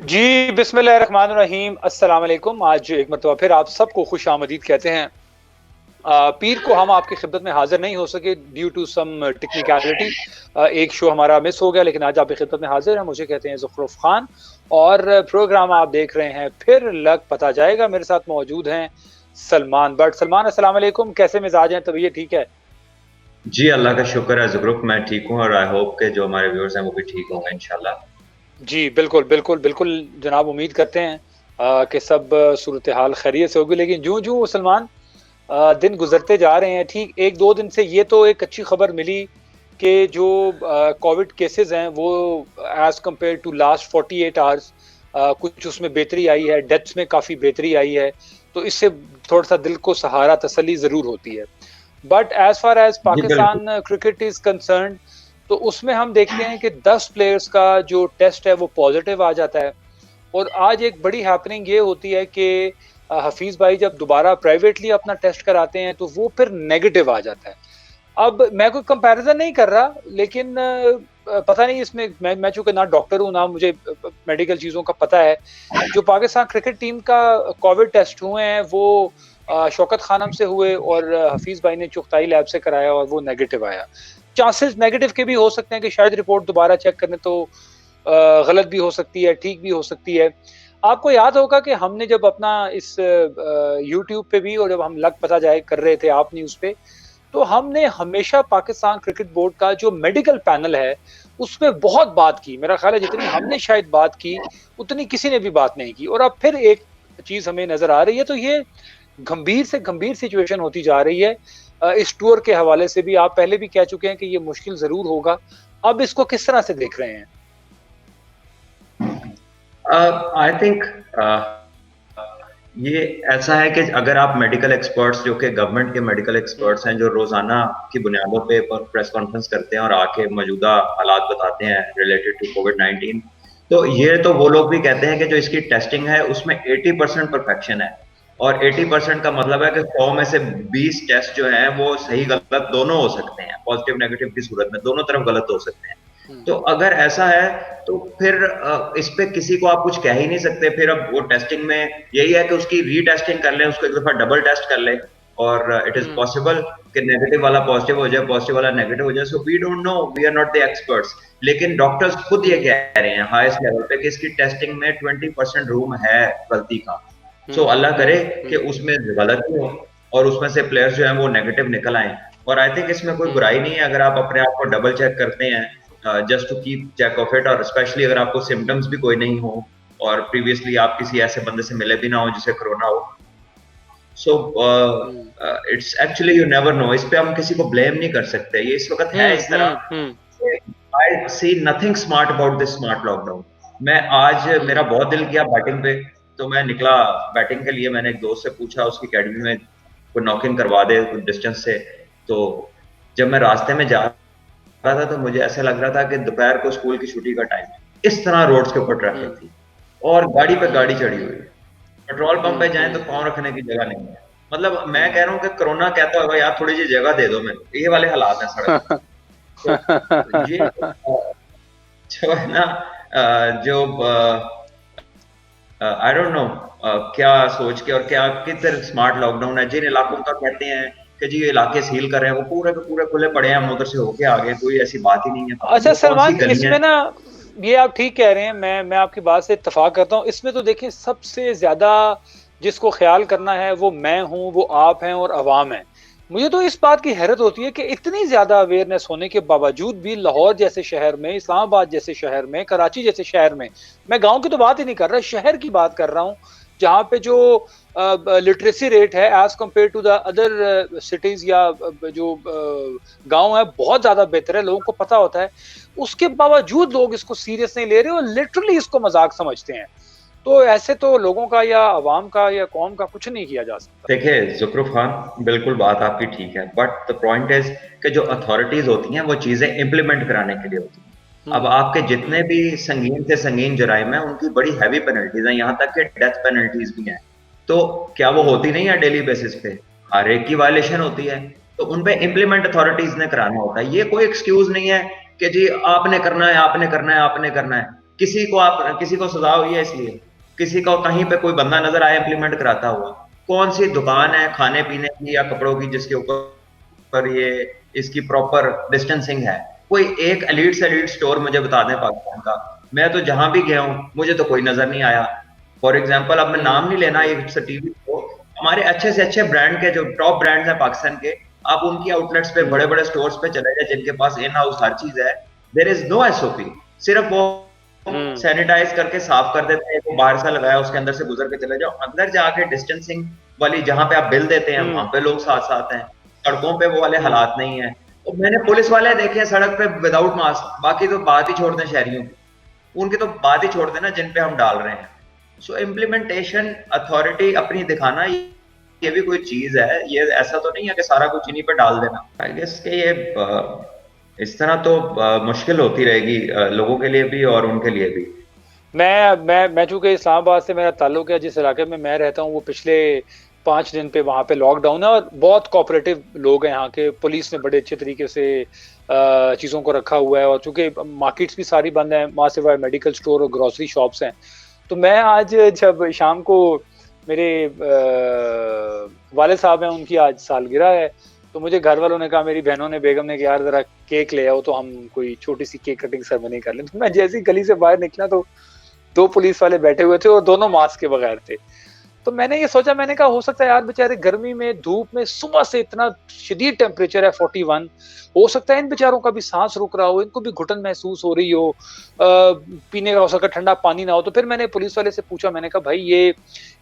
जी, बिस्मिल्लाहिर्रहमानिर्रहीम, अस्सलाम वालेकुम। आज एक मरतबा फिर आप सबको खुश आमदीद कहते हैं। पीर को हम आपकी खिदमत में हाज़िर नहीं हो सके ड्यू टू सम टेक्निकैलिटी। एक शो हमारा मिस हो गया, लेकिन आज आपकी खिदमत में हाज़िर हैं। मुझे कहते हैं ज़ुखरुफ़ खान और प्रोग्राम आप देख रहे हैं फिर लग पता जाएगा। मेरे साथ मौजूद हैं सलमान बट। सलमान, अस्सलाम वालेकुम, कैसे मिज़ाज हैं? तबीयत ठीक है? जी, अल्लाह का शुक्र है ज़ुकरुफ़, मैं ठीक हूँ और आई होप के जो हमारे व्यूअर्स हैं वो भी ठीक होंगे इंशाल्लाह। जी, बिल्कुल, बिल्कुल, बिल्कुल जनाब, उम्मीद करते हैं कि सब सूरत-ए-हाल खैरियत से होगी। लेकिन ज्यों-ज्यों सलमान दिन गुज़रते जा रहे हैं, ठीक 1-2 दिन से ये तो एक अच्छी खबर मिली कि जो कोविड केसेज़ हैं वो as compared to last 48 hours कुछ उसमें बेहतरी आई है, डेथ्स में काफ़ी बेहतरी आई है। तो इससे थोड़ा-सा दिल को सहारा, तसल्ली ज़रूर होती है। बट एज़ फार एज़ जी, बिल्कुल। पाकिस्तान क्रिकेट इज़ कंसर्न्ड, तो उसमें हम देखते हैं कि 10 प्लेयर्स का जो टेस्ट है वो पॉज़िटिव आ जाता है। और आज एक बड़ी हैपनिंग ये होती है कि हफीज़ भाई जब दोबारा प्राइवेटली अपना टेस्ट कराते हैं तो वो फिर नेगेटिव आ जाता है। अब मैं कोई कंपैरिज़न नहीं कर रहा, लेकिन पता नहीं इसमें मैं चूँकि ना डॉक्टर हूँ, ना मुझे मेडिकल चीज़ों का पता है। जो पाकिस्तान क्रिकेट टीम का कोविड टेस्ट हुए हैं वो शौकत खानम से हुए और हफीज़ भाई ने चुगताई लैब से कराया और वो नेगेटिव आया। चांसेस नेगेटिव के भी हो सकते हैं कि शायद रिपोर्ट दोबारा चेक करें तो गलत भी हो सकती है, ठीक भी हो सकती है। आपको याद होगा कि हमने जब अपना इस यूट्यूब पे भी और जब हम लग पता जाए कर रहे थे आप न्यूज़ पे, तो हमने हमेशा पाकिस्तान क्रिकेट बोर्ड का जो मेडिकल पैनल है, उसमें बहुत बात की। मेरा ख़्याल है जितनी हमने शायद बात की, उतनी किसी ने भी बात नहीं की। और अब फिर एक चीज़ हमें नज़र आ रही है, तो ये गंभीर से गंभीर सिचुएशन होती जा रही है। इस टूर के हवाले से भी आप पहले भी कह चुके हैं कि ये मुश्किल ज़रूर होगा। अब इसको किस तरह से देख रहे हैं? आई थिंक ये ऐसा है कि अगर आप मेडिकल एक्सपर्ट्स जो कि गवर्नमेंट के मेडिकल हुँ, एक्सपर्ट्स हैं, जो रोज़ाना की बुनियादों पे प्रेस कॉन्फ्रेंस करते हैं और आके मौजूदा हालात बताते हैं रिलेटेड टू कोविड-19, तो ये तो वो लोग भी कहते हैं कि जो इसकी टेस्टिंग है उसमें 80% परफेक्शन है। और 80% का मतलब है कि 100 में से 20 टेस्ट जो हैं वो सही गलत दोनों हो सकते हैं, पॉजिटिव नेगेटिव की सूरत में दोनों तरफ गलत हो सकते हैं। हुँ, तो अगर ऐसा है तो फिर इस पे किसी को आप कुछ कह ही नहीं सकते। फिर अब वो टेस्टिंग में यही है कि उसकी रीटेस्टिंग कर लें, उसको एक दफा डबल टेस्ट कर लें और इट इज हुँ, पॉसिबल कि नेगेटिव वाला पॉजिटिव हो जाए, पॉजिटिव वाला नेगेटिव हो जाए। So we don't know, we are not the experts. लेकिन डॉक्टर्स खुद ये कह रहे हैं हाईएस्ट लेवल पे कि इसकी टेस्टिंग में 20% रूम है गलती का। सो हुँ, अल्लाह करे हुँ, कि हुँ, उसमें गलती हो और उसमें से प्लेयर्स जो हैं वो नेगेटिव निकल आए। और आई थिंक इसमें कोई हुँ, बुराई नहीं है अगर आप अपने आप को डबल चेक करते हैं, just to keep check of it, और स्पेशली अगर आपको सिम्टम्स भी कोई नहीं हो और प्रीवियसली आप किसी ऐसे बंदे से मिले भी ना हो जिसे कोरोना हो। So um, it's actually you never know. इस पे हम किसी को ब्लेम नहीं कर सकते, ये इस वक्त है हुँ, इस हुँ, तरह। Um, I see nothing smart about this smart lockdown. मैं आज मेरा हुँ, बहुत दिल किया बैटिंग पे, तो मैं निकला बैटिंग के लिए। मैंने एक दोस्त से पूछा उसकी अकेडमी में कोई नॉकिंग करवा दे कुछ डिस्टेंस से। तो जब मैं रास्ते में जा रहा था तो मुझे ऐसा लग रहा था कि दोपहर को स्कूल की छुट्टी का टाइम है। इस तरह रोड्स के ऊपर ट्रैफिक हुँ, थी और गाड़ी पे हुँ, गाड़ी चढ़ी हुई हुँ, है। पेट्रोल पंप पे हुँ, जाएं तो हुँ, पाँव रखने की जगह नहीं है। मतलब मैं कह हुँ। रहा हूँ कि कोरोना कहता होगा यार थोड़ी सी जगह दे दो, मेरे को ये वाले हालात हैं सड़क पे। तो ये जो है ना, जो आई डोंट नो क्या सोच के और क्या किधर स्मार्ट लॉकडाउन है। जिन इलाकों का कहते हैं कि जी ये इलाके सील कर रहे हैं वो पूरे के पूरे खुले पड़े हैं, हम उधर से होके आ गए, कोई ऐसी बात ही नहीं है। पता नहीं अच्छा वो कौन सी सलमान, गलियां इसमें ना ये आप ठीक कह रहे हैं, मैं आपकी बात से इत्तेफ़ाक करता हूँ। इसमें तो देखिए सबसे ज़्यादा जिसको ख़्याल करना है वो मैं हूँ, वो आप हैं और अवाम है। मुझे तो इस बात की हैरत होती है कि इतनी ज़्यादा अवेयरनेस होने के बावजूद भी लाहौर जैसे शहर में, इस्लामाबाद जैसे शहर में, कराची जैसे शहर में, मैं गाँव की तो बात ही नहीं कर रहा, शहर की बात कर रहा हूँ, जहाँ पे जो लिटरेसी रेट है as compared to the other cities या जो गाँव है बहुत ज़्यादा बेहतर है, लोगों को पता होता है। उसके बावजूद लोग इसको सीरियस नहीं ले रहे और लिटरली इसको मज़ाक समझते हैं। तो ऐसे तो लोगों का या अवाम का या कौम का कुछ नहीं किया जा सकता। देखिए ज़ुकरुफ़ खान, बिल्कुल बात आपकी ठीक है, बट द पॉइंट इज़ कि जो अथॉरिटीज़ होती हैं वो चीज़ें इम्प्लीमेंट कराने के लिए होती हैं। अब हुँ, आपके जितने हुँ, भी संगीन से संगीन जुराइम हैं उनकी बड़ी हैवी पेनल्टीज़ हैं, यहाँ तक कि डेथ पेनल्टीज़ भी हैं। तो क्या वो हुँ, होती नहीं है डेली बेसिस पे? हर एक की वायलेशन होती है, तो उन पे इम्प्लीमेंट अथॉरिटीज़ ने कराना होता है। ये कोई एक्सक्यूज़ नहीं है कि जी आपने करना है, आपने करना है, आपने करना है। किसी को सजा हुई है इसलिए, किसी को कहीं पे कोई बंदा नजर आया इम्प्लीमेंट कराता हुआ, कौन सी दुकान है खाने पीने की या कपड़ों की जिसके ऊपर ये इसकी प्रॉपर डिस्टेंसिंग है? कोई एक एलीट से एलीट स्टोर मुझे बता दें पाकिस्तान का। मैं तो जहां भी गया हूं मुझे तो कोई नजर नहीं आया। फॉर एग्जाम्पल, अब मैं नाम नहीं लेना एक टीवी को, हमारे अच्छे से अच्छे ब्रांड के जो टॉप ब्रांड्स हैं पाकिस्तान के, आप उनकी आउटलेट्स पे बड़े बड़े स्टोर्स पे चले जाए जिनके पास इन हाउस हर चीज है, देयर इज नो एसओपी। सिर्फ वो सैनिटाइज करके साफ कर देते हैं, वो बाहर से लगाया उसके अंदर से गुजर के चले जाओ। अंदर जाके डिस्टेंसिंग वाली जहां पे आप बिल देते हैं वहां पे लोग साथ साथ हैं, सड़कों पे वो वाले हालात नहीं है। तो मैंने पुलिस वाले देखे सड़क पे विदाउट मास्क, बाकी तो बात ही छोड़ दें शहरियों की, उनकी तो बात ही छोड़ देना जिन पे हम डाल रहे हैं। सो इम्प्लीमेंटेशन अथॉरिटी अपनी दिखाना ये भी कोई चीज है, ये ऐसा तो नहीं है कि सारा कुछ इन्हीं पे डाल देना। आई गेस के ये इस तरह तो मुश्किल होती रहेगी लोगों के लिए भी और उनके लिए भी। मैं चूंकि इस्लामाबाद से मेरा ताल्लुक है, जिस इलाके में मैं रहता हूँ वो पिछले 5 दिन पे वहाँ पे लॉकडाउन है और बहुत कोऑपरेटिव लोग हैं यहाँ के। पुलिस ने बड़े अच्छे तरीके से चीज़ों को रखा हुआ है, और चूंकि मार्केट्स भी सारी बंद हैं, वहाँ सिवाय मेडिकल स्टोर और ग्रोसरी शॉप्स हैं। तो मैं आज जब शाम को, मेरे वालिद साहब हैं, उनकी आज सालगिरह है, तो मुझे घर वालों ने कहा, मेरी बहनों ने, बेगम ने, कि यार जरा केक ले आओ तो हम कोई छोटी सी केक कटिंग सेरेमनी कर लें। तो मैं जैसे ही गली से बाहर निकला तो 2 पुलिस वाले बैठे हुए थे और दोनों मास्क के बगैर थे। तो मैंने ये सोचा, मैंने कहा हो सकता है यार बेचारे गर्मी में, धूप में, सुबह से इतना शदीद टेम्परेचर है 41, हो सकता है इन बेचारों का भी सांस रुक रहा हो, इनको भी घुटन महसूस हो रही हो, पीने का हो सकता ठंडा पानी ना हो। तो फिर मैंने पुलिस वाले से पूछा, मैंने कहा भाई ये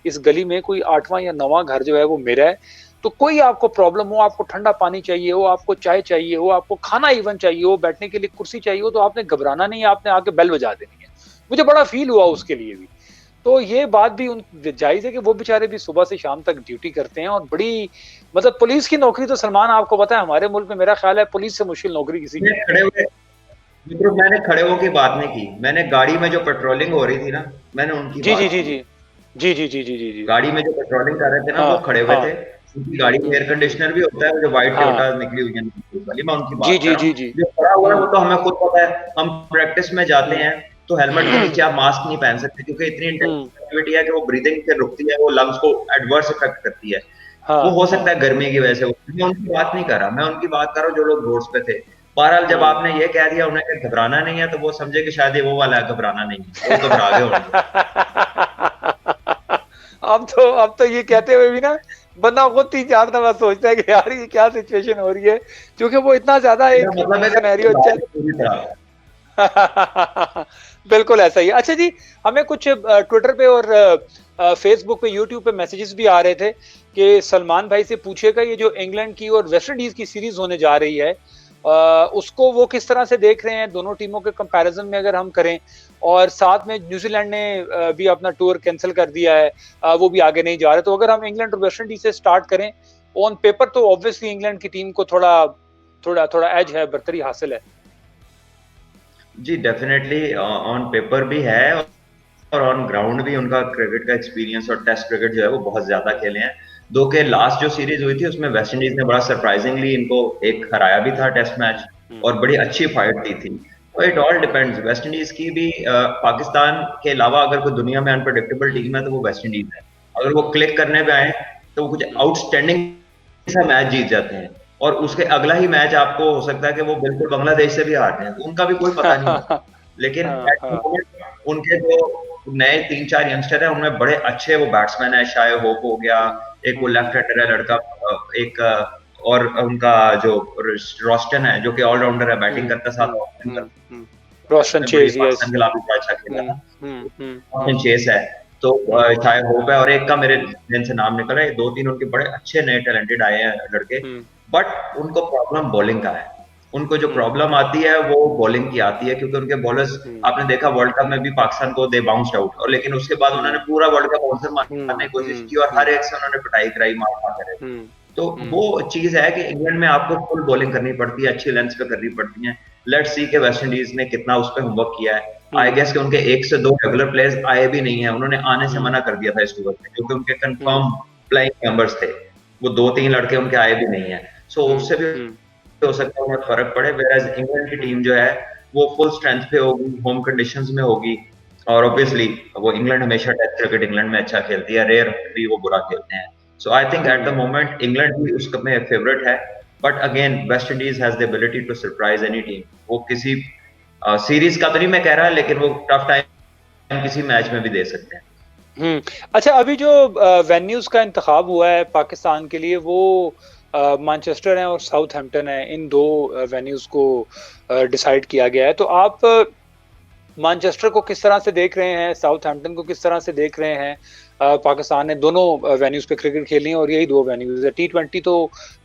इस गली में कोई 8वां या 9वां घर जो है वो मेरा है, तो कोई आपको प्रॉब्लम हो, आपको ठंडा पानी चाहिए हो, आपको चाय चाहिए हो, आपको खाना इवन चाहिए हो, बैठने के लिए कुर्सी चाहिए हो, तो आपने घबराना नहीं है, आपने आके बेल बजा देनी है। मुझे बड़ा फील हुआ उसके लिए भी। तो ये बात भी उन जायज है कि वो बेचारे भी सुबह से शाम तक ड्यूटी करते हैं, और बड़ी मतलब पुलिस की नौकरी तो सलमान आपको पता है हमारे मुल्क में, मेरा ख्याल है पुलिस से मुश्किल नौकरी किसी की मैंने खड़े हो की बात नहीं की, मैंने गाड़ी में जो पेट्रोलिंग हो रही थी ना, मैंने उनकी जी जी बात जी की। जी जी जी जी जी जी गाड़ी में जो पेट्रोलिंग कर रहे थे ना, हाँ वो खड़े हुए हाँ थे, उनकी गाड़ी में एयर कंडीशनर भी होता है, जो व्हाइट हाँ टोयोटा निकली हुई है वाली, मैं उनकी जी बात कर जी रहा जी हूँ। जी जो खड़ा हुआ है वो तो हमें खुद पता है, हम प्रैक्टिस में जाते हैं तो हेलमेट के नीचे आप मास्क नहीं पहन सकते, क्योंकि इतनी इंटेंस एक्टिविटी है कि वो ब्रीदिंग पे रुकती है, वो लंग्स को एडवर्स इफेक्ट करती है। वो हो सकता है गर्मी की वजह से, मैं उनकी बात नहीं कर रहा, मैं उनकी बात कर रहा हूँ जो लोग रोड्स पे थे। बहरहाल जब आपने ये कह दिया उन्हें कि घबराना नहीं है, तो वो समझे कि शायद ये वो वाला है, घबराना नहीं है, वो घबरा गए होंगे। अब तो ये कहते हुए भी ना बंदा खुद 3-4 दफा सोचता है कि यार ये क्या सिचुएशन हो रही है, क्योंकि वो इतना ज्यादा एक मतलब है सिनेरियो चल बिल्कुल ऐसा ही। अच्छा जी, हमें कुछ ट्विटर पे और फेसबुक पे, यूट्यूब पे मैसेजेस भी आ रहे थे कि सलमान भाई से पूछेगा ये जो इंग्लैंड की और वेस्ट इंडीज की सीरीज होने जा रही है, उसको वो किस तरह से देख रहे हैं, दोनों टीमों के कंपैरिजन में अगर हम करें। और साथ में न्यूजीलैंड ने भी अपना टूर कैंसिल कर दिया है, वो भी आगे नहीं जा रहे। तो अगर हम इंग्लैंड और वेस्ट इंडीज से स्टार्ट करें, ऑन पेपर तो ऑब्वियसली इंग्लैंड की टीम को थोड़ा थोड़ा थोड़ा एज है, बर्तरी हासिल है। जी डेफिनेटली ऑन पेपर भी है और ऑन ग्राउंड भी उनका क्रिकेट का एक्सपीरियंस और टेस्ट क्रिकेट जो है वो बहुत ज्यादा खेले हैं। दो के लास्ट जो सीरीज हुई थी उसमें वेस्ट इंडीज ने बड़ा सरप्राइजिंगली इनको एक हराया भी था टेस्ट मैच, और बड़ी अच्छी फाइट दी थी। तो it all depends, West Indies की भी पाकिस्तान के अलावा अगर कोई दुनिया में अनप्रेडिक्टेबल टीम है तो वो वेस्ट इंडीज है। अगर वो क्लिक करने पे आए तो वो कुछ आउटस्टैंडिंग सा मैच जीत जाते हैं, और उसके अगला ही मैच आपको हो सकता है कि वो बिल्कुल बांग्लादेश से भी हार जाए, उनका भी कोई पता नहीं होता। लेकिन उनके जो नए 3-4 यंगस्टर हैं उनमें बड़े अच्छे वो बैट्समैन है, शाय होप हो गया, एक वो लेफ्ट हैंडर है लड़का, एक और उनका जो रोस्टन है जो कि ऑलराउंडर है, बैटिंग करता साथ रोशन चेज, यस, अच्छा खेला था, रोशन चेज है। तो शायद होप है, और एक का मेरे दिन से नाम निकल रहा है। 2-3 उनके बड़े अच्छे नए टैलेंटेड आए हैं लड़के, बट उनको प्रॉब्लम बॉलिंग का है। उनको जो प्रॉब्लम आती है वो बॉलिंग की आती है, क्योंकि उनके बॉलर्स, आपने देखा वर्ल्ड कप में भी पाकिस्तान को दे बाउंस्ड आउट, और लेकिन उसके बाद उन्होंने पूरा वर्ल्ड कप बाउंसर मारने की कोशिश की और हर एक से उन्होंने पिटाई कराई, मार करे। तो वो चीज है कि इंग्लैंड में आपको फुल बॉलिंग करनी पड़ती है, अच्छी लेंथ पे करनी पड़ती है। लेट्स सी के वेस्ट इंडीज ने कितना उस पर होमवर्क किया है। आई गेस कि उनके 1 से 2 रेगुलर प्लेयर्स आए भी नहीं है, उन्होंने आने से मना कर दिया था इस टूर में, क्योंकि उनके कंफर्म प्लेइंग मेंबर्स थे, वो 2-3 लड़के उनके आए भी नहीं है। सो उससे भी हो सकता है फर्क पड़े। वेराज इंग्लैंड की टीम जो है वो फुल स्ट्रेंथ पे होगी, होम कंडीशंस में होगी, और ऑब्वियसली वो इंग्लैंड हमेशा टेस्ट क्रिकेट इंग्लैंड में अच्छा खेलती है, रेयर भी वो बुरा खेलते हैं। So I think at the moment England भी उस कप में फेवरेट है, but again West Indies has the ability to surprise any team. वो किसी सीरीज का तो नहीं मैं कह रहा, लेकिन वो टफ टाइम किसी मैच में भी दे सकते हैं। अच्छा, अभी जो वेन्यूज का इंतखाब हुआ है पाकिस्तान के लिए, वो मैनचेस्टर है और साउथहैम्पटन है, इन दो वेन्यूज को डिसाइड किया गया है। तो आप मैनचेस्टर को किस तरह से देख रहे हैं, साउथहैम्पटन को किस तरह से देख रहे हैं? पाकिस्तान ने दोनों वेन्यूज पे क्रिकेट खेलनी है और यही दो वेन्यूज है। T20 तो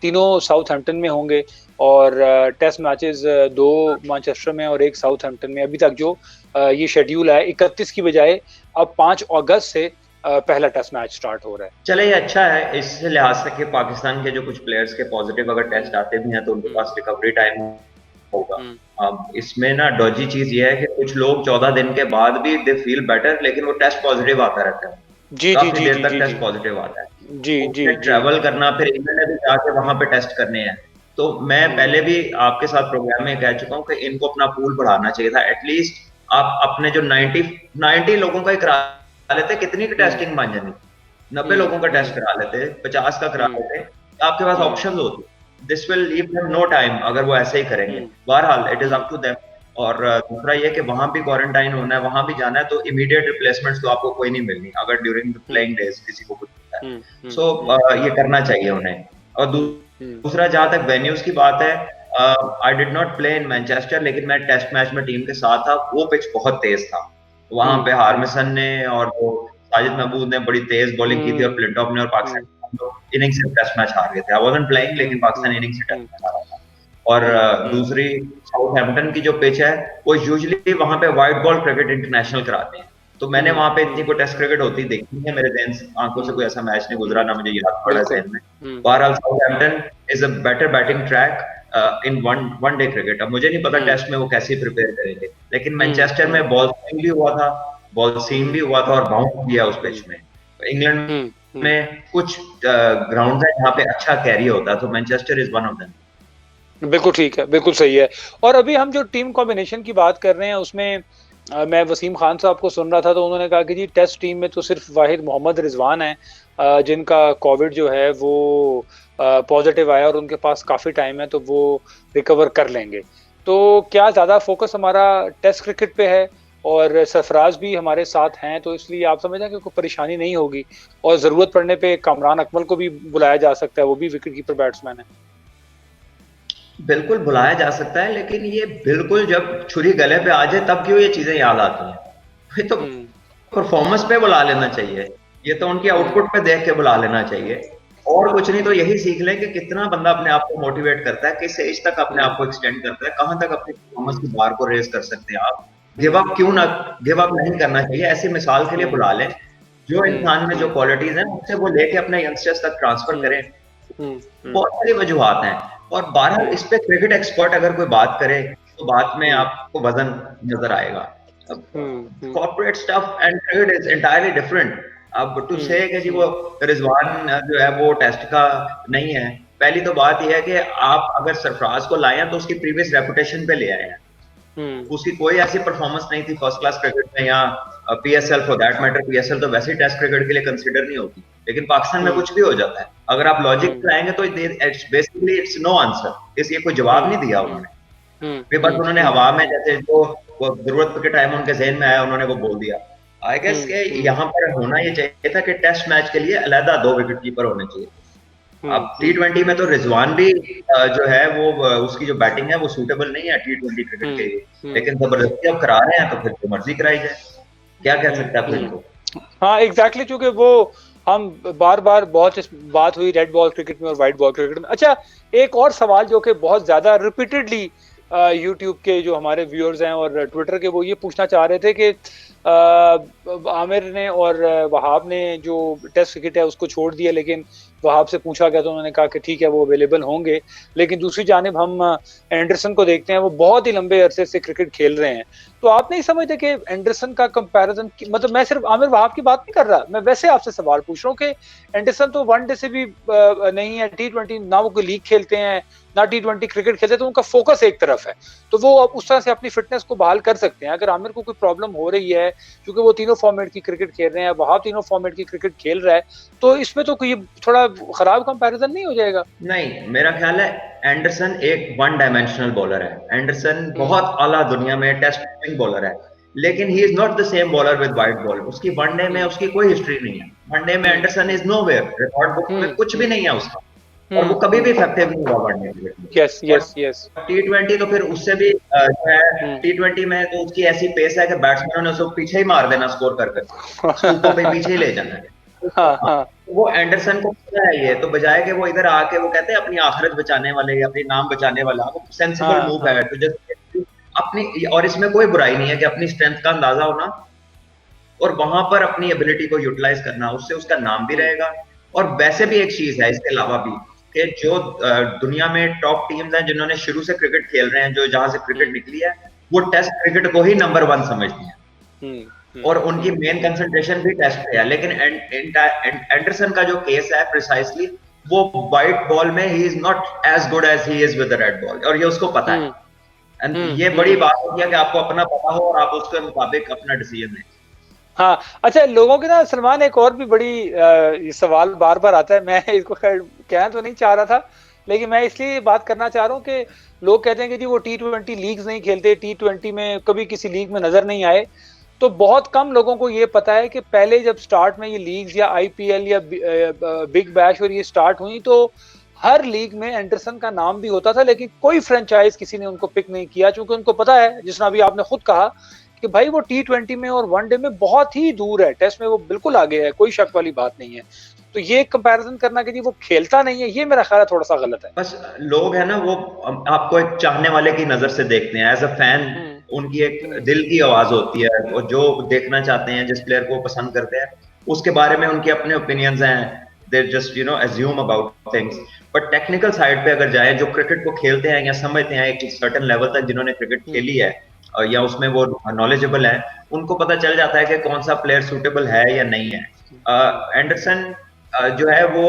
तीनों साउथहैम्पटन में होंगे और टेस्ट मैचेस दो मैनचेस्टर में और एक साउथहैम्पटन में। अभी तक जो ये शेड्यूल है 31 की बजाय अब 5 अगस्त से पहला टेस्ट मैच स्टार्ट हो रहा है। चले, ये अच्छा है इस लिहाज से कि पाकिस्तान के जो कुछ प्लेयर्स के पॉजिटिव अगर टेस्ट आते भी हैं तो उनके पास रिकवरी टाइम होगा। अब इसमें ना डॉजी चीज ये है कि कुछ लोग 14 दिन के बाद भी दे फील बेटर, लेकिन वो टेस्ट पॉजिटिव आता रहता है, काफी देर तक टेस्ट पॉजिटिव आता है। ट्रैवल करना, फिर इंग्लैंड में भी जाके वहां पे टेस्ट करने हैं। तो मैं पहले भी आपके साथ प्रोग्राम में कह चुका हूँ कि इनको अपना पूल बढ़ाना चाहिए था। एटलीस्ट आप अपने जो 90 लोगों का ही करा लेते, कितनी की टेस्टिंग बन जानी, 90 लोगों का टेस्ट करा लेते, 50 का करा लेते, आपके पास ऑप्शंस होते। This will leave them no time अगर वो ऐसे ही करेंगे। बहरहाल it is up to them. और दूसरा ये कि वहां भी क्वारंटाइन होना है, वहां भी जाना है, तो इमीडिएट रिप्लेसमेंट्स तो आपको कोई नहीं मिलनी अगर ड्यूरिंग द प्लेइंग डेज किसी को कुछ होता है। सो ये करना चाहिए उन्हें। और दूसरा जहां तक वेन्यूज की बात है, I did not play in Manchester, लेकिन मैं टेस्ट मैच में टीम के साथ था। वो पिच बहुत तेज था, वहां पे हार्मिसन ने और वो साजिद महमूद ने बड़ी तेज बॉलिंग की थी और फ्लिंटॉफ ने, और पाकिस्तान इनिंग से टेस्ट मैच हार गए थे। आई वाज़न्ट प्लेइंग, लेकिन पाकिस्तान इनिंग से टेस्ट मैच हारा था। और दूसरी साउथहैम्पटन की जो पिच है, वो यूजुअली वहां पे व्हाइट बॉल क्रिकेट इंटरनेशनल कराते हैं, तो मैंने वहां पे इतनी कोई टेस्ट क्रिकेट होती देखी है, मेरे ज़हन आंखों से कोई ऐसा मैच नहीं गुजरा, ना मुझे याद पड़ा ज़हन में। बहरहाल Southampton is a better batting track in one day cricket. अब मुझे नहीं पता टेस्ट में वो कैसे प्रिपेयर करेंगे, लेकिन मैनचेस्टर में बॉल स्विंग भी हुआ था, बॉल सीम भी हुआ था और बाउंस किया उस पिच में। इंग्लैंड में कुछ ग्राउंड है जहाँ पे अच्छा कैरी होता है, तो Manchester is one of them. बिल्कुल ठीक है, बिल्कुल सही है। और अभी हम जो टीम कॉम्बिनेशन की बात कर रहे हैं, उसमें मैं वसीम खान साहब को सुन रहा था, तो उन्होंने कहा कि जी टेस्ट टीम में तो सिर्फ वाहिद मोहम्मद रिजवान है जिनका कोविड जो है वो पॉजिटिव आया और उनके पास काफ़ी टाइम है, तो वो रिकवर कर लेंगे। तो क्या ज़्यादा फोकस हमारा टेस्ट क्रिकेट पे है और सरफराज भी हमारे साथ हैं, तो इसलिए आप समझ रहे हैं कि कोई परेशानी नहीं होगी और ज़रूरत पड़ने पे कामरान अकमल को भी बुलाया जा सकता है, वो भी विकेट कीपर बैट्समैन है। बिल्कुल बुलाया जा सकता है, लेकिन ये बिल्कुल जब छुरी गले पे आ जाए तब क्यों ये चीजें याद आती हैं? ये तो परफॉर्मेंस पे बुला लेना चाहिए, ये तो उनकी आउटपुट पे देख के बुला लेना चाहिए। और कुछ नहीं तो यही सीख लें कि कितना बंदा अपने आप को मोटिवेट करता है, किस एज तक अपने आप को एक्सटेंड करता है, कहां तक अपनी परफॉर्मेंस की बार को रेज कर सकते हैं आप। गिव अप नहीं करना चाहिए। ऐसी मिसाल के लिए बुला लें, जो इंसान में जो क्वालिटीज हैं उससे वो लेके अपने यंगस्टर्स तक ट्रांसफर करें। बहुत सारी वजूहात हैं। और बहरहाल इस पे क्रिकेट एक्सपर्ट अगर कोई बात करे तो बात में आपको वजन नजर आएगा। Corporate stuff and cricket is entirely different. अब टू से कि जी वो रिजवान जो है वो टेस्ट का नहीं है, पहली तो बात यह है कि आप अगर सरफराज को लाए हैं तो उसकी प्रीवियस रेपुटेशन पे ले आए हैं। उसकी कोई ऐसी परफॉर्मेंस नहीं थी फर्स्ट क्लास क्रिकेट में या PSL for that matter. PSL तो वैसे ही टेस्ट क्रिकेट के लिए कंसीडर नहीं होती, लेकिन पाकिस्तान में कुछ भी हो जाता है। अगर आप लॉजिक लाएंगे तो बेसिकली इट्स नो आंसर, इसलिए कोई जवाब नहीं दिया उन्होंने। बस उन्होंने हवा में जैसे जो जरूरत के टाइम उनके जहन में आया उन्होंने वो बोल दिया। आई गेस के यहाँ पर होना ये चाहिए था कि टेस्ट मैच के लिए अलहदा 2 विकेट कीपर होने चाहिए। अब T20 में तो रिजवान भी जो है वो उसकी जो बैटिंग है वो सूटेबल नहीं है T20 क्रिकेट के लिए, लेकिन जबरदस्ती अब करा रहे हैं तो फिर जो मर्जी कराई जाए, क्या कह सकते हैं फिर को। हाँ एग्जैक्टली, क्योंकि वो हम बार बार बहुत बात हुई रेड बॉल क्रिकेट में और वाइट बॉल क्रिकेट में। अच्छा, एक और सवाल जो कि बहुत ज्यादा रिपीटेडली यूट्यूब के जो हमारे व्यूअर्स हैं और ट्विटर के, वो ये पूछना चाह रहे थे कि आमिर ने और वहाब ने जो टेस्ट क्रिकेट है उसको छोड़ दिया, लेकिन वहाब से पूछा गया तो उन्होंने कहा कि ठीक है वो अवेलेबल होंगे। लेकिन दूसरी जानिब हम एंडरसन को देखते हैं, वो बहुत ही लंबे अरसे से क्रिकेट खेल रहे हैं। तो आप नहीं समझते कि एंडरसन का कंपैरिजन, मतलब मैं सिर्फ आमिर वहाब की बात नहीं कर रहा, मैं वैसे आपसे सवाल पूछ रहा हूँ कि एंडरसन तो वनडे से भी नहीं है, T20 ना वो कोई लीग खेलते हैं ना T20 क्रिकेट खेलते, तो उनका फोकस एक तरफ है, तो वो अब उस तरह से अपनी फिटनेस को बहाल कर सकते हैं। अगर आमिर को कोई प्रॉब्लम हो रही है क्योंकि वो तीनों फॉर्मेट की क्रिकेट खेल रहे हैं, वहाब तीनों फॉर्मेट की क्रिकेट खेल रहा है, तो इसमें तो कोई थोड़ा खराब कंपैरिजन नहीं हो जाएगा? नहीं, मेरा ख्याल है एंडरसन एक वन डायमेंशनल बॉलर है। एंडरसन बहुत आला दुनिया में टेस्ट स्विंग बॉलर है, लेकिन ही is not the same bowler with white ball. उसकी वनडे में उसकी कोई हिस्ट्री नहीं है। वनडे में Anderson is nowhere, record book में कुछ भी नहीं है उसका, और वो कभी भी इफेक्टिव नहीं हुआ वनडे में। Yes yes yes. T20 तो फिर उससे भी जो है, T20 में तो उसकी ऐसी पेस है कि बैट्समैनों ने उसको पीछे ही मार देना स्कोर करके, स्कूपों पे पीछे ही ले जाना है। हाँ, वो एंडरसन को पता है ये, तो बजाय के वो इधर आके वो कहते हैं अपनी आखिरत बचाने वाले या अपनी नाम बचाने वाला, वो सेंसिबल मूव है तो जस्ट अपनी, और इसमें कोई बुराई नहीं है कि अपनी स्ट्रेंथ का अंदाजा होना और वहां पर अपनी एबिलिटी को यूटिलाइज करना, उससे उसका नाम भी रहेगा। और वैसे भी एक चीज है इसके अलावा भी कि जो दुनिया में टॉप टीम्स हैं जिन्होंने शुरू से क्रिकेट खेल रहे हैं, जो जहां से क्रिकेट निकली है, वो टेस्ट क्रिकेट को ही नंबर 1 समझती हैं और उनकी मेन कंसंट्रेशन भी टेस्ट पे है। लेकिन एंडरसन का जो केस है प्रिसाइसली, वो व्हाइट बॉल में he is not as good as he is with the red ball, और ये उसको पता है। एंड ये बड़ी बात होती है कि आपको अपना पता हो और आप उसके मुताबिक अपना डिसीजन लें। हाँ, अच्छा, लोगों के ना सलमान एक और भी बड़ी सवाल बार बार आता है, मैं इसको कहना तो नहीं चाह रहा था, लेकिन मैं इसलिए बात करना चाह रहा हूँ कि लोग कहते हैं कि जी वो T20 लीग्स नहीं खेलते, T20 में कभी किसी लीग में नजर नहीं आए। तो बहुत कम लोगों को ये पता है कि पहले जब स्टार्ट में ये लीग्स या IPL या बिग बैश और ये स्टार्ट हुई, तो हर लीग में एंडरसन का नाम भी होता था, लेकिन कोई फ्रेंचाइज किसी ने उनको पिक नहीं किया, क्योंकि उनको पता है, जिसने अभी आपने खुद कहा कि भाई वो T20 में और वनडे में बहुत ही दूर है, टेस्ट में वो बिल्कुल आगे है, कोई शक वाली बात नहीं है। तो ये कंपैरिजन करना कि जी वो खेलता नहीं है, ये मेरा ख्याल है थोड़ा सा गलत है। बस लोग है ना, वो आपको एक चाहने वाले की नजर से देखते हैं, एज अ फैन उनकी एक दिल की आवाज होती है, वो जो देखना चाहते हैं, जिस प्लेयर को पसंद करते हैं, उसके बारे में उनके अपने ओपिनियंस हैं, they just assume about things. But technical side पे अगर जाए, जो क्रिकेट को खेलते हैं या समझते हैं एक सर्टेन लेवल तक, जिन्होंने क्रिकेट खेली है या उसमें वो नॉलेजेबल है, उनको पता चल जाता है कि कौन सा प्लेयर सूटेबल है या नहीं है। एंडरसन जो है वो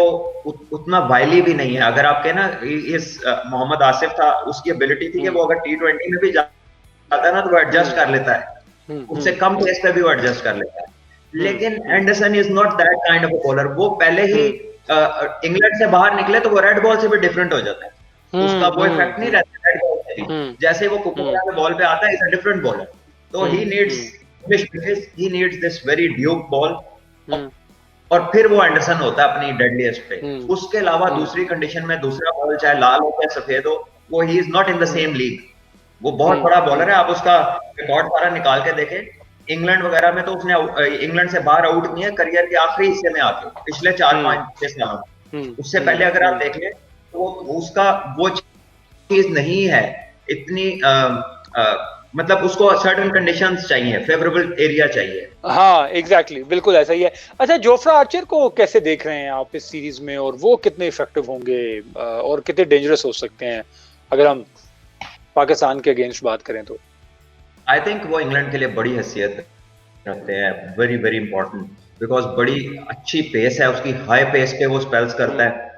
उतना वाइली भी नहीं है। अगर आपके ना इस मोहम्मद आसिफ था, उसकी एबिलिटी थी कि वो अगर T20 में भी जाता है ना तो वो एडजस्ट कर लेता है, उससे कम पेस पे भी वो एडजस्ट कर लेता है। लेकिन Anderson is not that kind of a bowler. वो पहले ही इंग्लैंड से बाहर निकले तो वो रेड बॉल से भी डिफरेंट हो जाता है, उसका वो इफेक्ट नहीं रहता रेड बॉल से भी। जैसे वो कुकुरा के बॉल पे आता है, इज अ डिफरेंट बॉलर, तो he needs this very Duke ball, और फिर वो एंडरसन होता है अपनी डेडलीस्ट पे। उसके अलावा दूसरी कंडीशन में दूसरा बॉल चाहे लाल हो चाहे सफेद हो, वो ही is not in the same league. वो बहुत बड़ा बॉलर है, आप उसका रिकॉर्ड सारा निकाल के देखें, इंग्लैंड वगैरह में तो उसने इंग्लैंड से बाहर आउट नहीं है करियर के आखिरी हिस्से में आके, पिछले 4-5 सालों। उससे पहले अगर आप देख लें तो उसका वो चीज नहीं है इतनी, मतलब उसको सर्टेन कंडीशंस चाहिए, फेवरेबल एरिया चाहिए। हाँ एग्जैक्टली, बिल्कुल ऐसा ही है। अच्छा, जोफ्रा आर्चर को कैसे देख रहे हैं आप इस सीरीज में, और वो कितने इफेक्टिव होंगे और कितने डेंजरस हो सकते हैं अगर हम पाकिस्तान के अगेंस्ट बात करें तो? आई थिंक वो इंग्लैंड के लिए बड़ी हैसियत रखते हैं, वेरी वेरी इंपॉर्टेंट, बिकॉज बड़ी अच्छी पेस है उसकी, हाई पेस पे वो स्पेल्स करता है,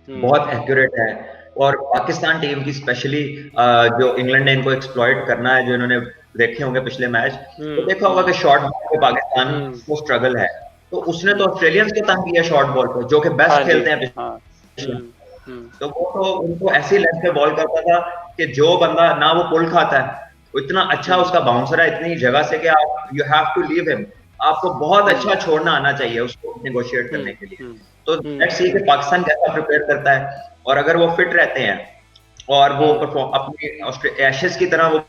बहुत एक्यूरेट है। और पाकिस्तान टीम की स्पेशली जो इंग्लैंड ने इनको एक्सप्लॉइट करना है, जो इन्होंने देखे होंगे पिछले मैच, तो देखा होगा कि शॉर्ट बॉल पे पाकिस्तान को स्ट्रगल है, तो उसने तो ऑस्ट्रेलियंस को तंग किया शॉर्ट बॉल पे, जो कि बेस्ट खेलते हैं। तो वो तो उनको ऐसी लेंथ पे बॉल करता था कि जो बंदा ना वो पुल खाता है, इतना अच्छा उसका बाउंसर है इतनी जगह से कि आप you have to leave him, आपको बहुत अच्छा छोड़ना आना चाहिए उसको नेगोशिएट करने के लिए। तो लेट्स सी कि पाकिस्तान कैसा प्रिपेयर करता है, और अगर वो फिट रहते हैं और वो अपनी एशेज की तरह वो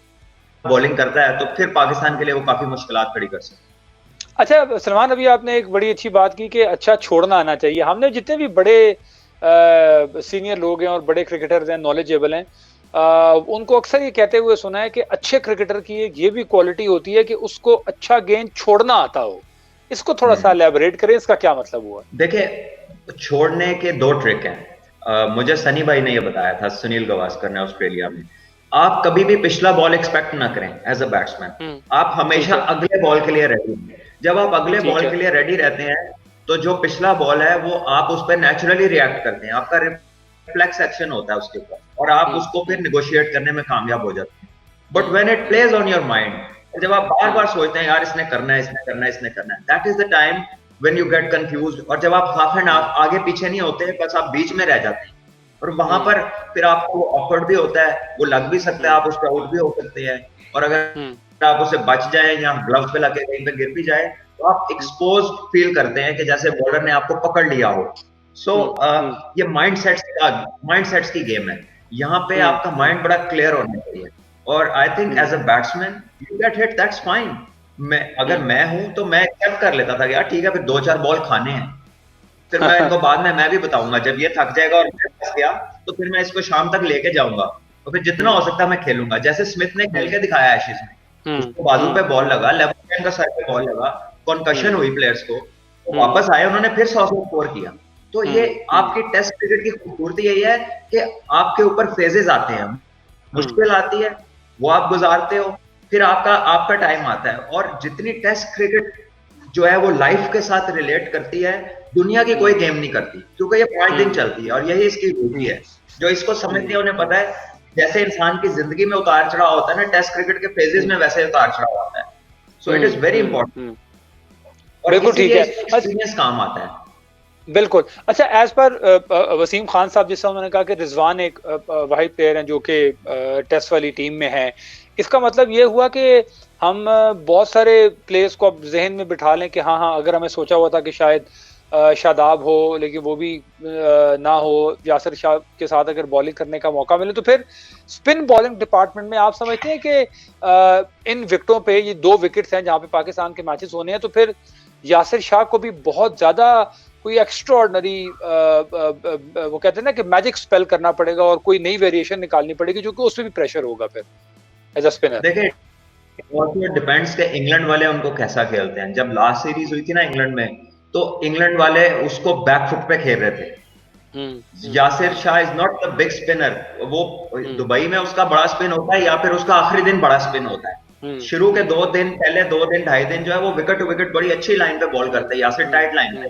बॉलिंग करता है, तो फिर पाकिस्तान के लिए वो काफी मुश्किलात खड़ी कर सकते हैं। अच्छा सलमान, अभी आपने एक बड़ी अच्छी बात की कि अच्छा छोड़ना आना चाहिए। हमने जितने भी बड़े सीनियर लोग हैं और बड़े क्रिकेटर्स हैं, नॉलेजेबल हैं, उनको अक्सर ये कहते हुए सुना है कि अच्छे क्रिकेटर की एक ये भी क्वालिटी होती है कि उसको अच्छा गेंद छोड़ना आता हो। इसको थोड़ा सा एलैबोरेट करें, इसका क्या मतलब हुआ? देखिए, छोड़ने के 2 ट्रिक हैं। मुझे सनी भाई ने ये बताया था, सुनील गावस्कर ने, ऑस्ट्रेलिया में। आप कभी भी पिछला बॉल एक्सपेक्ट ना करें एज अ बैट्समैन, आप हमेशा अगले बॉल के लिए रेडी हैं। जब आप अगले बॉल के लिए रेडी रहते हैं तो जो पिछला बॉल है वो आप उस पर नेचुरली रिएक्ट करते हैं, आपका रिफ्लेक्स एक्शन होता है उसके ऊपर, और आप उसको फिर निगोशिएट करने में कामयाब हो जाते हैं। But when it plays on your mind, जब आप बार बार सोचते हैं यार इसने करना है, इसने करना है, इसने करना है, that is the time when you get confused, और जब आप हाफ एंड हाफ आगे पीछे नहीं होते, बस आप बीच में रह जाते हैं, और वहां पर फिर आपको ऑकवर्ड भी होता है, वो लग भी सकता है, आप उस पर आउट भी हो सकते हैं, और अगर आप उसे बच जाए या ग्लव्स पे लगे कहीं पे गिर भी जाए तो आप एक्सपोज फील करते हैं कि जैसे बॉलर ने आपको पकड़ लिया हो। सो ये माइंडसेट्स की गेम है, यहाँ पे आपका माइंड बड़ा क्लियर होना चाहिए, और I think as a batsman you get hit, that's fine. अगर मैं हूं तो मैं एक्सेप्ट कर लेता था कि यार ठीक है, फिर 2-4 बॉल खाने हैं, फिर मैं इनको बाद में मैं भी बताऊंगा, जब ये थक जाएगा और फंस गया तो फिर मैं इसको शाम तक लेके जाऊंगा, तो फिर जितना हो सकता है मैं खेलूंगा, जैसे स्मिथ ने खेल के दिखाया एशेज में, उसको बाजू पे बॉल लगा, लेफ्ट हैंड का सर पे बॉल लगा, कॉन्कशन हुई प्लेयर्स को, तो वापस आए, उन्होंने फिर 100 स्कोर किया। तो ये आपकी टेस्ट क्रिकेट की खूबसूरती यही है कि आपके ऊपर फेजेस आते हैं, मुश्किल आती है, वो आप गुजारते हो, फिर आपका टाइम आता है, और जितनी टेस्ट क्रिकेट जो है वो लाइफ के साथ रिलेट करती है, दुनिया की कोई गेम नहीं करती, क्योंकि ये 5 दिन चलती है, और यही इसकी ब्यूटी है। जो इसको समझते हैं उन्हें पता है, जैसे इंसान की जिंदगी में उतार चढ़ाव होता है ना, टेस्ट क्रिकेट के फेजेस में वैसे उतार चढ़ाव होता है। So it is very important, और बिल्कुल ठीक है, एक्सपीरियंस काम आता है। बिल्कुल। अच्छा, एज पर वसीम खान साहब, जिस उन्होंने कहा कि रिजवान एक वाहिद प्लेयर हैं जो कि टेस्ट वाली टीम में है, इसका मतलब ये हुआ कि हम बहुत सारे प्लेयर्स को अब जहन में बिठा लें कि हाँ हाँ, अगर हमें सोचा हुआ था कि शायद शादाब हो, लेकिन वो भी ना हो, यासिर शाह के साथ अगर बॉलिंग करने का मौका मिले, तो फिर स्पिन बॉलिंग डिपार्टमेंट में आप समझते हैं कि इन विकेटों पे, ये 2 विकेट्स हैं जहाँ पे पाकिस्तान के मैचेस होने हैं, तो फिर यासिर शाह को भी बहुत ज्यादा कोई एक्स्ट्राऑर्डिनरी वो कहते हैं ना कि मैजिक स्पेल करना पड़ेगा और कोई नई वेरिएशन निकालनी पड़ेगी, जो कि उसमें भी प्रेशर होगा फिर एज अ स्पिनर। देखिए, वो डिपेंड्स के इंग्लैंड वाले उनको कैसा खेलते हैं। जब लास्ट सीरीज हुई थी ना इंग्लैंड में, तो इंग्लैंड वाले उसको बैक फुट पे खेल रहे थे। Yasir Shah is not the big spinner, वो दुबई में उसका बड़ा स्पिन होता है या फिर उसका आखिरी दिन बड़ा स्पिन होता है। शुरू के 2 दिन, पहले 2 दिन 2.5 दिन जो है वो विकेट टू विकेट बड़ी अच्छी लाइन पे बॉल करते हैं, यासिर टाइट लाइन पे।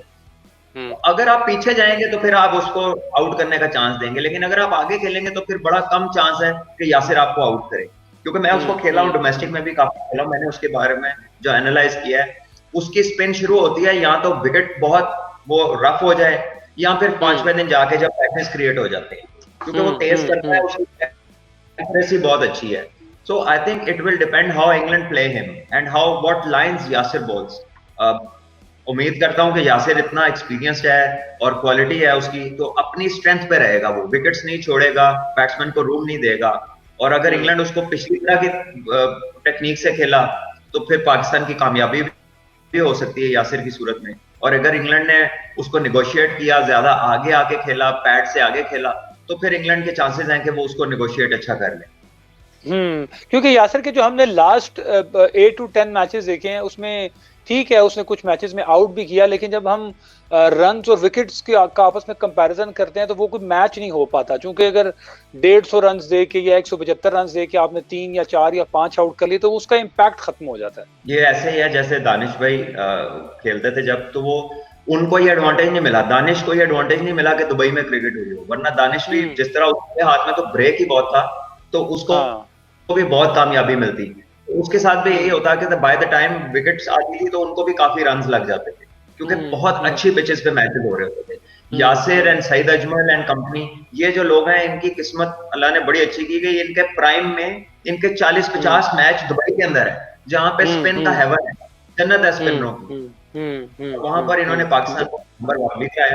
तो अगर आप पीछे जाएंगे तो फिर आप उसको आउट करने का चांस देंगे, लेकिन अगर आप आगे खेलेंगे तो फिर बड़ा कम चांस है कि यासिर आपको आउट करे, क्योंकि मैं उसको खेला हूँ, डोमेस्टिक में भी काफी खेला हूँ, मैंने उसके बारे में जो एनालाइज किया है, उसकी स्पिन शुरू होती है या तो विकेट बहुत वो रफ हो जाए, या फिर 5वें दिन जाके जब पैटर्न्स क्रिएट हो जाते हैं, क्योंकि वो तेज करता है, उसकी एक्यूरेसी बहुत अच्छी है। So I think it will depend how England play him and how what lines Yasir balls. उम्मीद करता हूं कि यासिर इतना एक्सपीरियंस्ड है और क्वालिटी है उसकी, तो अपनी स्ट्रेंथ पे रहेगा, वो विकेट्स नहीं छोड़ेगा, बैट्समैन को रूम नहीं देगा, और अगर इंग्लैंड उसको पिछली तरह की टेक्निक से खेला तो फिर पाकिस्तान की कामयाबी भी हो सकती है यासिर की सूरत में। और अगर इंग्लैंड ने उसको निगोशिएट किया, ज्यादा आगे आके खेला, पैड से आगे खेला, तो फिर इंग्लैंड के चांसेस हैं कि वो उसको निगोशिएट अच्छा कर ले। क्योंकि यासिर के जो हमने लास्ट 8 to 10 मैचेस देखे हैं, उसमें ठीक है उसने कुछ मैचेस में आउट भी किया, लेकिन जब हम रन्स और विकेट्स का आपस में कंपैरिजन करते हैं तो वो कोई मैच नहीं हो पाता, क्योंकि अगर 150 रन दे के या 175 रन दे के आपने 3 या 4 या 5 आउट कर लिए तो उसका इम्पैक्ट खत्म हो जाता है। ये ऐसे ही है जैसे दानिश भाई खेलते थे जब, तो वो उनको ये एडवांटेज नहीं मिला, दानिश को ये एडवांटेज नहीं मिला कि दुबई में क्रिकेट हुई हो, वरना दानिश भी जिस तरह उसके हाथ में तो ब्रेक ही बहुत था, तो उसको भी बहुत कामयाबी मिलती। उसके साथ भी यही होता कि बाय द टाइम विकेट्स आती थी तो उनको भी काफी रन्स लग जाते थे, क्योंकि बहुत अच्छी पिचेस पे मैचेस हो रहे होते थे। Yasir and Saeed Ajmal and company, ये जो लोग हैं, इनकी किस्मत अल्लाह ने बड़ी अच्छी की गई। इनके प्राइम में इनके 40-50 मैच दुबई के अंदर है, जहां पे स्पिन का हेवन है, जन्नत है स्पिनरों की। वहां पर इन्होंने पाकिस्तान को नंबर 1 भी किया,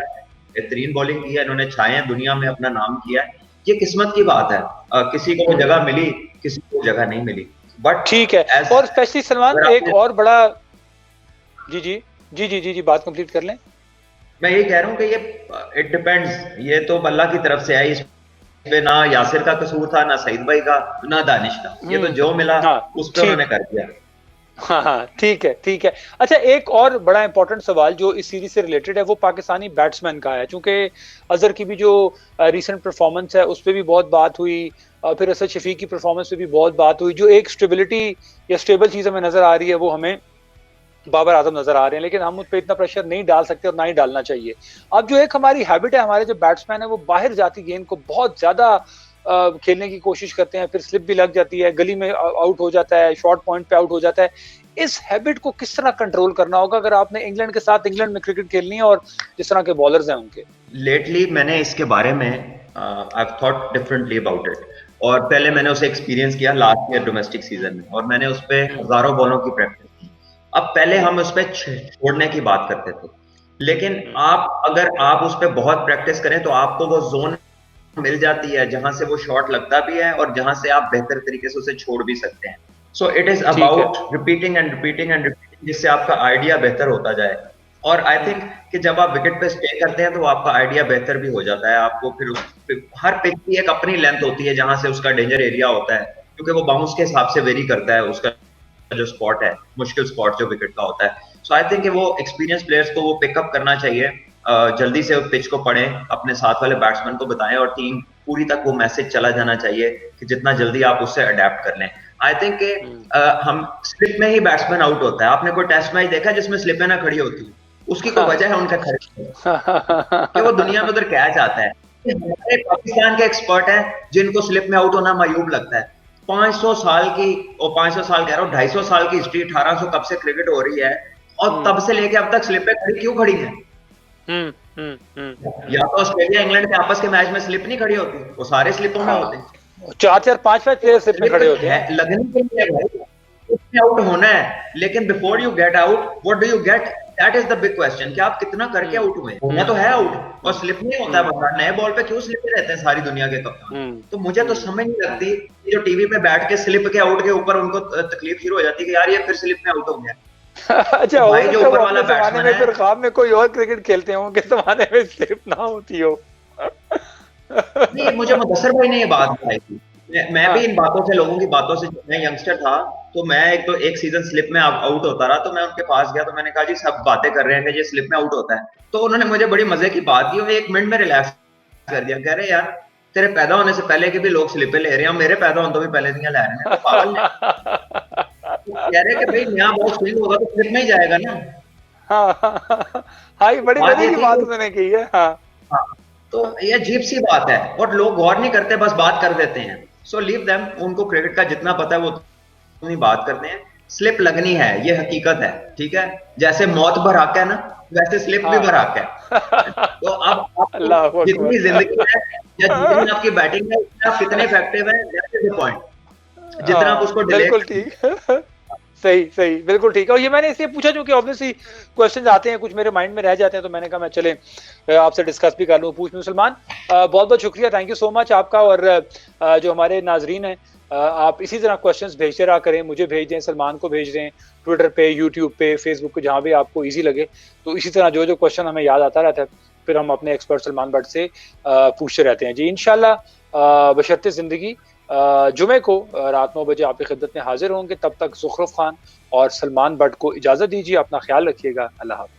बेहतरीन बॉलिंग की है, इन्होंने छाए हैं दुनिया में, अपना नाम किया है। ये किस्मत की बात है, किसी को वो जगह मिली, किसी को जगह नहीं मिली। बट ठीक है, और स्पेशली सलमान एक और बड़ा जी बात कंप्लीट कर लें। मैं ये कह रहा हूँ कि ये इट डिपेंड्स, ये तो अल्लाह की तरफ से है, इस पे ना यासिर का कसूर था, ना सईद भाई का, ना दानिश का, ये तो जो मिला उस पर उन्होंने कर दिया। हाँ, ठीक है। अच्छा, एक और बड़ा इंपॉर्टेंट सवाल जो इस सीरीज से रिलेटेड है वो पाकिस्तानी बैट्समैन का है, क्योंकि अजहर की भी जो रीसेंट परफॉर्मेंस है उस पर भी बहुत बात हुई, फिर असद शफीक की परफॉर्मेंस पे भी बहुत बात हुई। जो एक स्टेबिलिटी या स्टेबल चीज़ हमें नजर आ रही है वो हमें बाबर आजम नजर आ रहे हैं, लेकिन हम उस पर इतना प्रेशर नहीं डाल सकते और ना ही डालना चाहिए। अब जो एक हमारी हैबिट है, हमारे जो बैट्समैन है वो बाहर जाती गेंद को बहुत ज्यादा खेलने की कोशिश करते हैं, फिर स्लिप भी लग जाती है, गली में आउट हो जाता है, शॉर्ट पॉइंट पे आउट हो जाता है। इस हैबिट को किस तरह कंट्रोल करना होगा अगर आपने इंग्लैंड के साथ इंग्लैंड में क्रिकेट खेलनी है और जिस तरह के बॉलर्स हैं उनके? लेटली मैंने इसके बारे में I thought differently about it, और पहले मैंने उसे एक्सपीरियंस किया लास्ट ईयर डोमेस्टिक सीजन में, और मैंने उस पर हजारों बॉलों की प्रैक्टिस की। अब पहले हम उस पर छोड़ने की बात करते थे, लेकिन अगर आप उस पर बहुत प्रैक्टिस करें तो आपको वो जोन मिल जाती है जहां से वो शॉट लगता भी है और जहां से आप बेहतर तरीके से उसे छोड़ भी सकते हैं। So it is about repeating and repeating and repeating, जिससे आपका आइडिया बेहतर होता जाए। और आई थिंक कि जब आप विकेट पे स्टे करते हैं तो आपका आइडिया बेहतर भी हो जाता है। आपको फिर हर पिच की एक अपनी लेंथ होती है जहां से उसका डेंजर एरिया होता है, क्योंकि वो बाउंस के हिसाब से वेरी करता है उसका जो स्पॉट है, मुश्किल स्पॉट जो विकेट का होता है। सो आई थिंक वो एक्सपीरियंस प्लेयर्स को वो पिकअप करना चाहिए, जल्दी से पिच को पढ़ें, अपने साथ वाले बैट्समैन को बताएं, और टीम पूरी तक वो मैसेज चला जाना चाहिए कि जितना जल्दी आप उससे अडेप्ट कर लें। आई थिंक हम स्लिप में ही बैट्समैन आउट होता है। आपने कोई टेस्ट मैच देखा जिसमें स्लिपें ना खड़ी होती, उसकी कोई वजह है उनका खड़े कि वो दुनिया में उधर कैच आता है। हमारे पाकिस्तान के एक्सपर्ट हैं जिनको स्लिप में आउट होना मायूब लगता है। 500 साल की, और 500 साल कह रहा हूँ, 250 साल की हिस्ट्री, 1800 कब से क्रिकेट हो रही है, और तब से लेके अब तक स्लिपें खड़ी क्यों खड़ी हैं? या तो ऑस्ट्रेलिया इंग्लैंड के आपस के मैच में स्लिप नहीं खड़ी होती, वो सारे स्लिपों में होते हैं। 4-4 5-5 प्लेयर स्लिप में खड़े होते हैं। लगने के लिए भाई उसमें आउट होना है, लेकिन before you get out what do you get, that is the big question कि आप कितना करके आउट हुए। होना तो है आउट, और स्लिप नहीं होता है। बता, नए बॉल पे क्यों स्लिप रहते हैं सारी दुनिया के कप्तान? तो मुझे तो समझ नहीं लगती जो टीवी पे बैठ के स्लिप के आउट के ऊपर उनको तकलीफ शुरू हो जाती है कि यार ये फिर स्लिप में आउट हो गया। अच्छा, तो भाई जो ऊपर वाला बैट्समैन है, फिर ख्वाब में कोई और क्रिकेट खेलते होंगे के जमाने में स्लिप ना होती हो। नहीं, मुझे मुदस्सर भाई ने ये बात बताई थी। मैं भी इन बातों से, लोगों की बातों से, मैं यंगस्टर था तो मैं एक सीजन स्लिप में आउट होता रहा, तो मैं उनके पास गया तो मैंने कहा जी सब बातें कर रहे हैं कि ये स्लिप में आउट होता है। तो उन्होंने मुझे बड़ी मजे की बात की और 1 मिनट में रिलैक्स कर दिया। कह रहे यार तेरे पैदा होने से पहले के भी लोग स्लिपें ले रहे हैं, मेरे पैदा होने तो भी पहले नहीं ले रहे हैं, तो पागल है। कह रहे कि भाई नया बॉल स्विंग होगा तो स्लिप में ही जाएगा ना। हाँ, ये बड़ी मजे की बात उन्होंने की है। हाँ, तो ये अजीब सी बात है और लोग गौर नहीं करते, बस बात कर देते हैं। सो लीव देम, उनको क्रिकेट का जितना पता है वो उतनी बात करते हैं। स्लिप लगनी है, ये हकीकत है, ठीक है। जैसे मौत भराक है ना, वैसे स्लिप भी भराक है। तो अब जितनी जिंदगी है या जितनी आपकी बैटिंग है, आप कितने इफेक्टिव है, दैट इज द पॉइंट। जितना आप उसको डिले, बिल्कुल ठीक। सही, बिल्कुल ठीक है। और ये मैंने इसलिए पूछा क्योंकि ऑब्वियसली क्वेश्चंस आते हैं, कुछ मेरे माइंड में रह जाते हैं, तो मैंने कहा मैं चले आपसे डिस्कस भी कर लूँ, पूछ लूँ। सलमान, बहुत बहुत शुक्रिया, थैंक यू सो मच आपका। और जो हमारे नाजरीन हैं, आप इसी तरह क्वेश्चंस भेजते रहा करें, मुझे भेज दें, सलमान को भेज दें, ट्विटर पे, यूट्यूब पे, फेसबुक पे, जहाँ भी आपको ईजी लगे। तो इसी तरह जो क्वेश्चन हमें याद आता रहता है, फिर हम अपने एक्सपर्ट सलमान भट्ट से पूछते रहते हैं जी। इंशाल्लाह बशर्ते ज़िंदगी जुमे को रात 9 बजे आपकी खिदमत में हाजिर होंगे। तब तक ज़ुखरुफ खान और सलमान भट्ट को इजाज़त दीजिए। अपना ख्याल रखिएगा। अल्लाह हाफ़िज़।